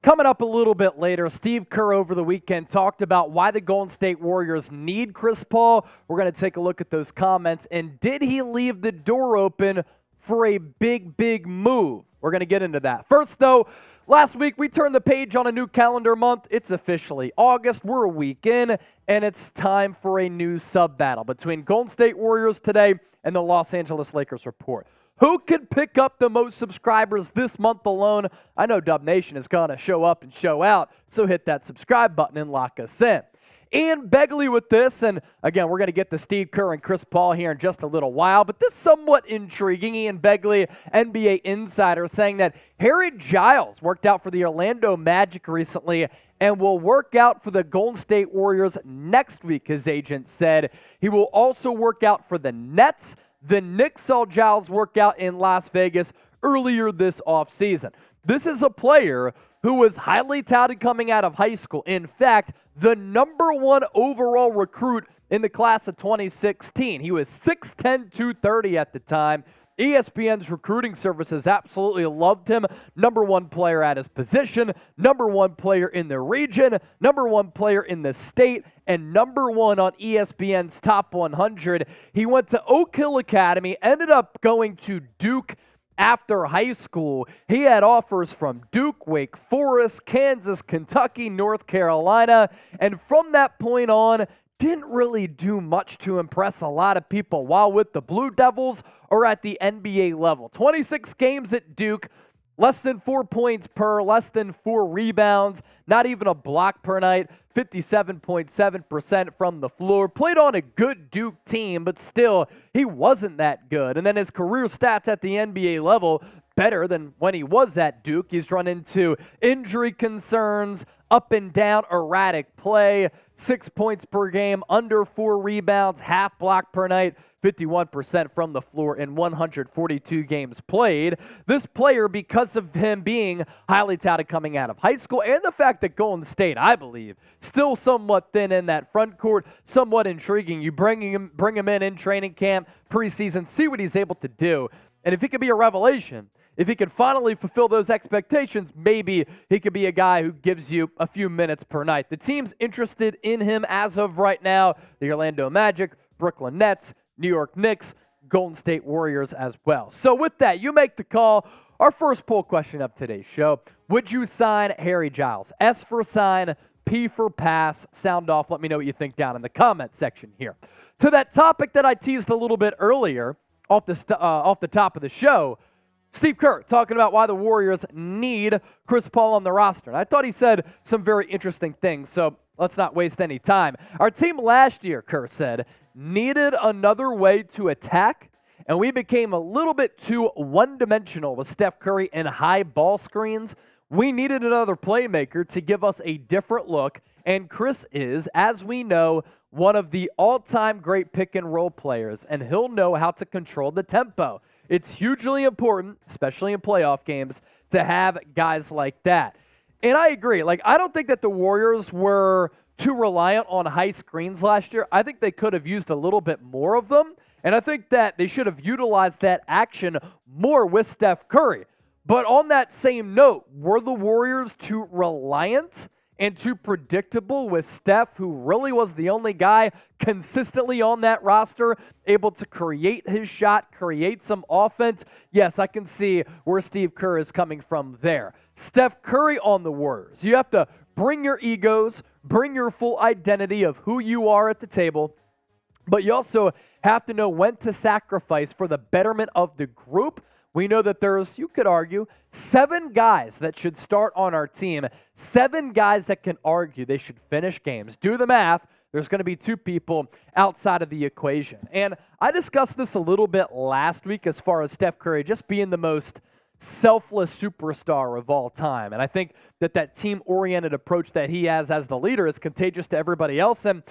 Coming up a little bit later, Steve Kerr over the weekend talked about why the Golden State Warriors need Chris Paul. We're going to take a look at those comments. And did he leave the door open for a big move? We're going to get into that. First, though, last week we turned the page on a new calendar month. It's officially August. We're a week in, and it's time for a new sub-battle between Golden State Warriors today and the Los Angeles Lakers report. Who could pick up the most subscribers this month alone? I know Dub Nation is going to show up and show out, so hit that subscribe button and lock us in. Ian Begley with this, and again, we're going to get to Steve Kerr and Chris Paul here in just a little while, but this is somewhat intriguing. Ian Begley, NBA insider, saying that Harry Giles worked out for the Orlando Magic recently and will work out for the Golden State Warriors next week, his agent said. He will also work out for the Nets. The Knicks saw Giles work out in Las Vegas earlier this offseason. This is a player who was highly touted coming out of high school. In fact, the #1 overall recruit in the class of 2016. He was 6'10", 230 at the time. ESPN's recruiting services absolutely loved him. #1 player at his position, #1 player in the region, #1 player in the state, and #1 on ESPN's Top 100. He went to Oak Hill Academy, ended up going to Duke after high school. He had offers from Duke, Wake Forest, Kansas, Kentucky, North Carolina, and from that point on, didn't really do much to impress a lot of people while with the Blue Devils or at the NBA level. 26 games at Duke, less than 4 points per, less than 4 rebounds, not even a block per night, 57.7% from the floor. Played on a good Duke team, but still, he wasn't that good. And then his career stats at the NBA level, better than when he was at Duke. He's run into injury concerns, up and down erratic play, 6 points per game, under 4 rebounds, half block per night, 51% from the floor in 142 games played. This player, because of him being highly touted coming out of high school and the fact that Golden State, I believe, still somewhat thin in that front court, somewhat intriguing. You bring him in training camp, preseason, see what he's able to do. And if he could be a revelation, if he could finally fulfill those expectations, maybe he could be a guy who gives you a few minutes per night. The team's interested in him as of right now. The Orlando Magic, Brooklyn Nets, New York Knicks, Golden State Warriors as well. So with that, you make the call. Our first poll question of today's show: would you sign Harry Giles? S for sign, P for pass. Sound off. Let me know what you think down in the comment section here. To that topic that I teased a little bit earlier off the top of the show, Steve Kerr talking about why the Warriors need Chris Paul on the roster. And I thought he said some very interesting things, so let's not waste any time. Our team last year, Kerr said, needed another way to attack, and we became a little bit too one-dimensional with Steph Curry and high ball screens. We needed another playmaker to give us a different look, and Chris is, as we know, one of the all-time great pick-and-roll players, and he'll know how to control the tempo. It's hugely important, especially in playoff games, to have guys like that. And I agree. I don't think that the Warriors were too reliant on high screens last year. I think they could have used a little bit more of them, and I think that they should have utilized that action more with Steph Curry. But on that same note, were the Warriors too reliant and too predictable with Steph, who really was the only guy consistently on that roster, able to create his shot, create some offense? Yes, I can see where Steve Kerr is coming from there. Steph Curry on the Warriors. You have to bring your egos, bring your full identity of who you are at the table, but you also have to know when to sacrifice for the betterment of the group. We know that there's, you could argue, 7 guys that should start on our team, 7 guys that can argue they should finish games. Do the math. There's going to be 2 people outside of the equation. And I discussed this a little bit last week as far as Steph Curry just being the most selfless superstar of all time. And I think that team-oriented approach that he has as the leader is contagious to everybody else. And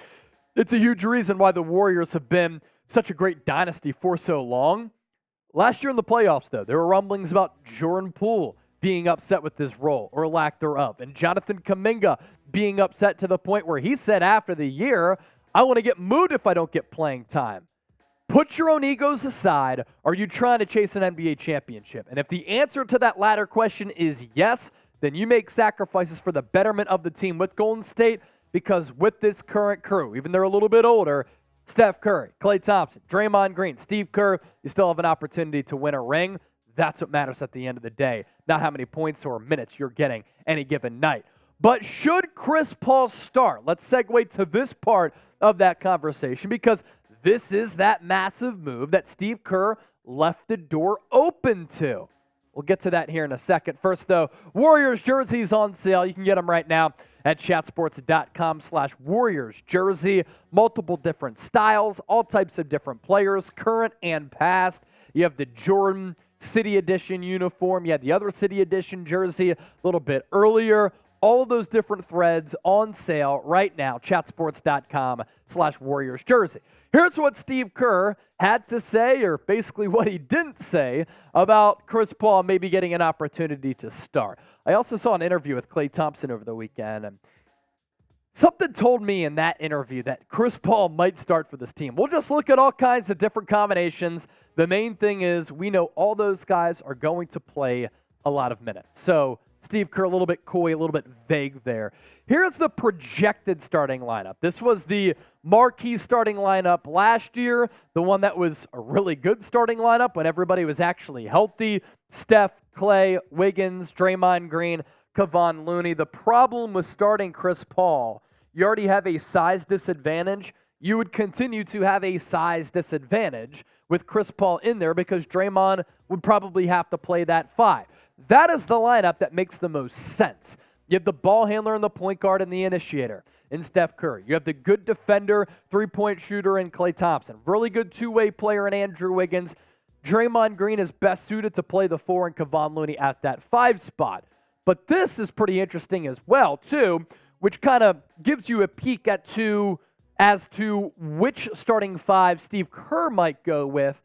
it's a huge reason why the Warriors have been such a great dynasty for so long. Last year in the playoffs, though, there were rumblings about Jordan Poole being upset with his role or lack thereof, and Jonathan Kuminga being upset to the point where he said after the year, I want to get moved if I don't get playing time. Put your own egos aside. Are you trying to chase an NBA championship? And if the answer to that latter question is yes, then you make sacrifices for the betterment of the team with Golden State, because with this current crew, even they're a little bit older, Steph Curry, Klay Thompson, Draymond Green, Steve Kerr, you still have an opportunity to win a ring. That's what matters at the end of the day, not how many points or minutes you're getting any given night. But should Chris Paul start? Let's segue to this part of that conversation, because this is that massive move that Steve Kerr left the door open to. We'll get to that here in a second. First, though, Warriors jerseys on sale. You can get them right now at chatsports.com/Warriors jersey. Multiple different styles, all types of different players, current and past. You have the Jordan City Edition uniform. You had the other City Edition jersey a little bit earlier. All of those different threads on sale right now, chatsports.com/Warriors jersey. Here's what Steve Kerr had to say, or basically what he didn't say, about Chris Paul maybe getting an opportunity to start. I also saw an interview with Klay Thompson over the weekend, and something told me in that interview that Chris Paul might start for this team. We'll just look at all kinds of different combinations. The main thing is we know all those guys are going to play a lot of minutes. So Steve Kerr, a little bit coy, a little bit vague there. Here's the projected starting lineup. This was the marquee starting lineup last year, the one that was a really good starting lineup when everybody was actually healthy. Steph, Klay, Wiggins, Draymond Green, Kevon Looney. The problem with starting Chris Paul, you already have a size disadvantage. You would continue to have a size disadvantage with Chris Paul in there because Draymond would probably have to play that 5. That is the lineup that makes the most sense. You have the ball handler and the point guard and the initiator in Steph Curry. You have the good defender, three-point shooter in Klay Thompson. Really good two-way player in Andrew Wiggins. Draymond Green is best suited to play the 4 and Kevon Looney at that 5 spot. But this is pretty interesting as well, too, which kind of gives you a peek as to which starting 5 Steve Kerr might go with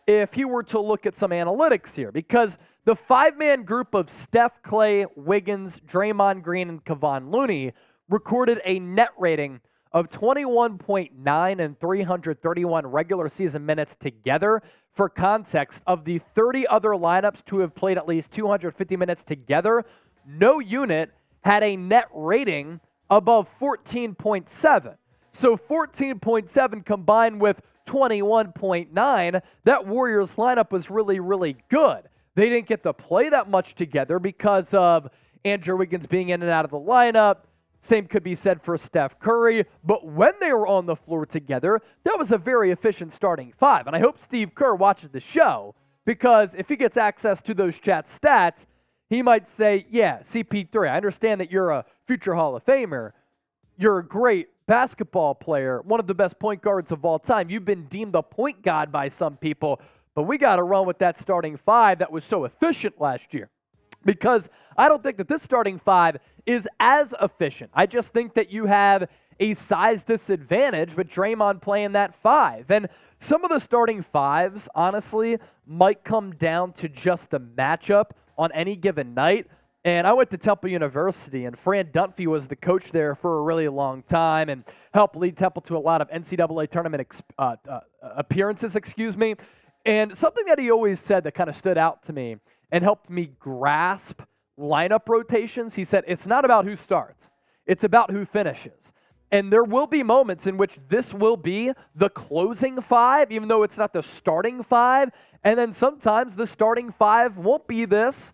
if he were to look at some analytics here. Because the 5-man group of Steph, Klay, Wiggins, Draymond Green, and Kevon Looney recorded a net rating of 21.9 and 331 regular season minutes together. For context, of the 30 other lineups to have played at least 250 minutes together, no unit had a net rating above 14.7. So 14.7 combined with 21.9, that Warriors lineup was really, really good. They didn't get to play that much together because of Andrew Wiggins being in and out of the lineup. Same could be said for Steph Curry. But when they were on the floor together, that was a very efficient starting 5. And I hope Steve Kerr watches the show, because if he gets access to those chat stats, he might say, yeah, CP3, I understand that you're a future Hall of Famer. You're a great basketball player, one of the best point guards of all time. You've been deemed a point god by some people. But we got to run with that starting 5 that was so efficient last year, because I don't think that this starting 5 is as efficient. I just think that you have a size disadvantage with Draymond playing that 5. And some of the starting 5s, honestly, might come down to just the matchup on any given night. And I went to Temple University, and Fran Dunphy was the coach there for a really long time and helped lead Temple to a lot of NCAA tournament appearances, And something that he always said that kind of stood out to me and helped me grasp lineup rotations, he said, it's not about who starts. It's about who finishes. And there will be moments in which this will be the closing 5, even though it's not the starting 5. And then sometimes the starting 5 won't be this,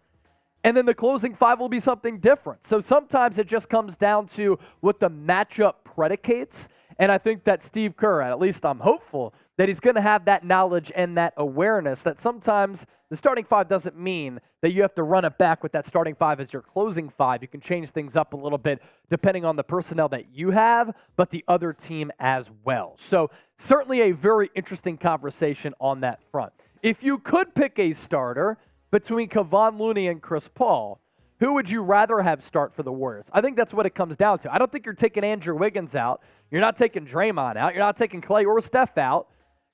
and then the closing 5 will be something different. So sometimes it just comes down to what the matchup predicates. And I think that Steve Kerr, at least I'm hopeful, that he's going to have that knowledge and that awareness that sometimes the starting 5 doesn't mean that you have to run it back with that starting 5 as your closing 5. You can change things up a little bit depending on the personnel that you have, but the other team as well. So certainly a very interesting conversation on that front. If you could pick a starter between Kevon Looney and Chris Paul, who would you rather have start for the Warriors? I think that's what it comes down to. I don't think you're taking Andrew Wiggins out. You're not taking Draymond out. You're not taking Klay or Steph out.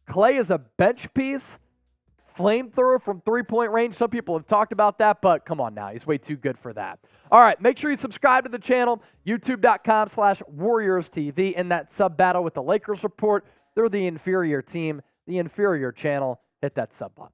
Klay is a bench piece, flamethrower from three-point range. Some people have talked about that, but come on now. He's way too good for that. All right, make sure you subscribe to the channel, youtube.com/WarriorsTV. In that sub battle with the Lakers report, they're the inferior team, the inferior channel. Hit that sub button.